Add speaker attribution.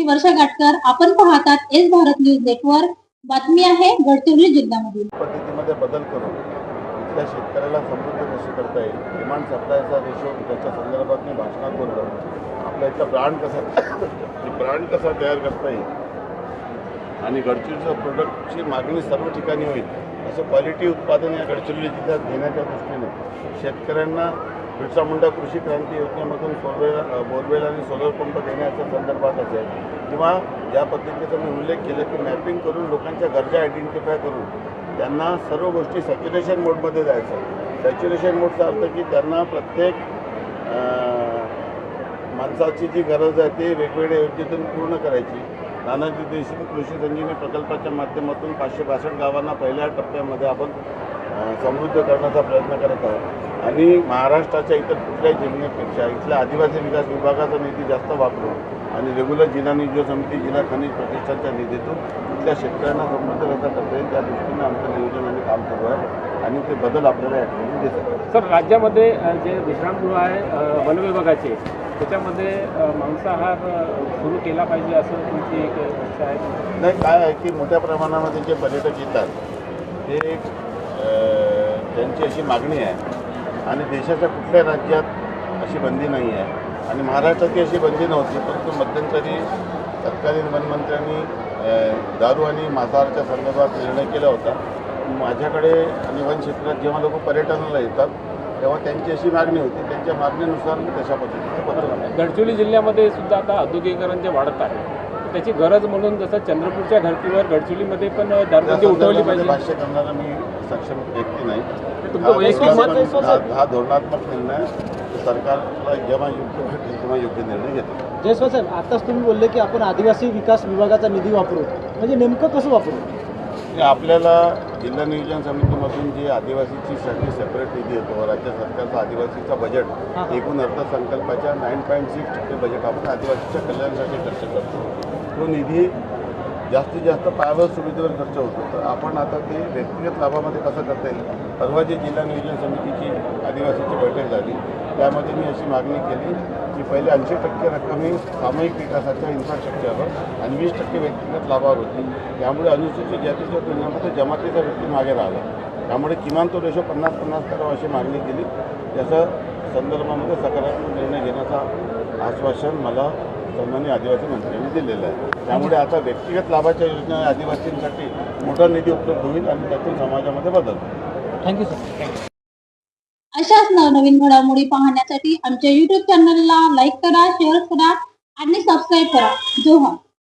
Speaker 1: मी वर्षा गाटकर. आपण पाहतात S Bharat news network. बातमी आहे गडचिरोली जिल्ह्यामधील.
Speaker 2: पद्धतीमध्ये बदल करून इथल्या शेतकऱ्याला समृद्ध कशी करता येईल, डिमांड सप्लायचा रेशो त्याच्या संदर्भात मी भाषणात बोललो. आपल्या इथला ब्रँड कसा तयार करता येईल आणि गडचिरोलीचं प्रोडक्टची मागणी सर्व ठिकाणी होईल असं क्वालिटी उत्पादन या गडचिरोली जिल्ह्यात घेण्याच्या दृष्टीने शेतकऱ्यांना बिरसा मुंडा कृषी क्रांती योजनेमधून बोरवेल आणि सोलर पंप देण्याच्या संदर्भात असेल किंवा या पद्धतीचा मी उल्लेख केला की मॅपिंग करून लोकांच्या गरजा आयडेंटिफाय करून त्यांना सर्व गोष्टी सॅच्युरेशन मोडमध्ये जायचं. सॅच्युरेशन मोडचा अर्थ की त्यांना प्रत्येक माणसाची जी गरज आहे ते वेगवेगळ्या योजनेतून पूर्ण करायची. नानाजी देशमुख कृषी संजीवनी प्रकल्पाच्या माध्यमातून 562 गावांना पहिल्या टप्प्यामध्ये आपण समृद्ध करण्याचा प्रयत्न करत आहोत आणि महाराष्ट्राच्या इतर कुठल्याही जिल्ह्यापेक्षा इथल्या आदिवासी विकास विभागाचा निधी जास्त वापरून आणि रेग्युलर जिल्हा नियोजन समिती जिल्हा खनिज प्रतिष्ठानच्या निधीतून इथल्या शेतकऱ्यांना समृद्ध कसा करता येईल त्या दृष्टीने आमचं नियोजन आणि काम सुरू आहे आणि ते बदल आपल्याला या ठिकाणी दिसत.
Speaker 3: सर, राज्यामध्ये जे विश्रामगृह आहे वन विभागाचे त्याच्यामध्ये मांसाहार सुरू केला पाहिजे असं तुमची एक इच्छा आहे?
Speaker 2: नाही, काय आहे की मोठ्या प्रमाणामध्ये जे पर्यटक येतात ते त्यांची अशी मागणी आहे आणि देशाच्या कुठल्या राज्यात अशी बंदी नाही आहे आणि महाराष्ट्रातही अशी बंदी नव्हती. परंतु मध्यंतरी तत्कालीन वनमंत्र्यांनी दारू आणि मांसाहाराच्या संदर्भात निर्णय केला होता. माझ्याकडे आणि वन क्षेत्रात जेव्हा लोक पर्यटनाला येतात तेव्हा त्यांची अशी मागणी होती. त्यांच्या मागणीनुसार मी तशा पद्धतीने बदल झाला.
Speaker 3: गडचिरोली जिल्ह्यामध्ये सुद्धा आता औद्योगिकरण जे वाढत आहे त्याची गरज म्हणून जसं चंद्रपूरच्या धर्तीवर गडचिरोलीमध्ये पण दारूबंदी उठवली पाहिजे.
Speaker 2: भाष्य करणारा मी सक्षम व्यक्ती नाही.
Speaker 3: तुमचं वैयक्तिक मत
Speaker 2: हा धोरणात्मक निर्णय सरकारला जेव्हा योग्य वाटेल तेव्हा योग्य निर्णय घेतो.
Speaker 4: जयस्वाल साहेब, आताच तुम्ही बोलले की आपण आदिवासी विकास विभागाचा निधी वापरू, म्हणजे नेमकं कसं वापरू?
Speaker 2: आपल्याला जिल्हा नियोजन समितीमधून जे आदिवासीसाठी सेपरेट निधी येतो, राज्य सरकारचा आदिवासीचा बजेट एकूण अर्थसंकल्पाच्या 9.6% बजेट आपण आदिवासीच्या कल्याणासाठी खर्च करतो. तो निधी जास्तीत जास्त पायाभूत सुविधेवर खर्च होतो. तर आपण आता ते व्यक्तिगत लाभामध्ये कसं करता येईल. परवा जी जिल्हा नियोजन समितीची आदिवासीची बैठक झाली त्यामध्ये मी अशी मागणी केली की पहिले 80% रक्कम ही सामायिक विकासाच्या इन्फ्रास्ट्रक्चरवर आणि 20% व्यक्तिगत लाभावर होती. त्यामुळे अनुसूचित जातीच्या तुलनेमध्ये जमातीचा व्यक्ती मागे राहिला. त्यामुळे किमान तो रेशो 50-50 करावा अशी मागणी केली. त्याच्या संदर्भामध्ये सकारात्मक निर्णय घेण्याचा आश्वासन मला सन्माननीय आदिवासी मंत्र्यांनी दिलेलं आहे. त्यामुळे आता व्यक्तिगत लाभाच्या योजना आदिवासींसाठी मोठा निधी उपलब्ध होईल आणि त्यातून समाजामध्ये बदल.
Speaker 4: Thank you sir.
Speaker 1: अशाच नवनवीन घडामोडी पाहण्यासाठी आमच्या YouTube चॅनलला लाईक करा, शेअर करा आणि सबस्क्राईब करा. जोहार.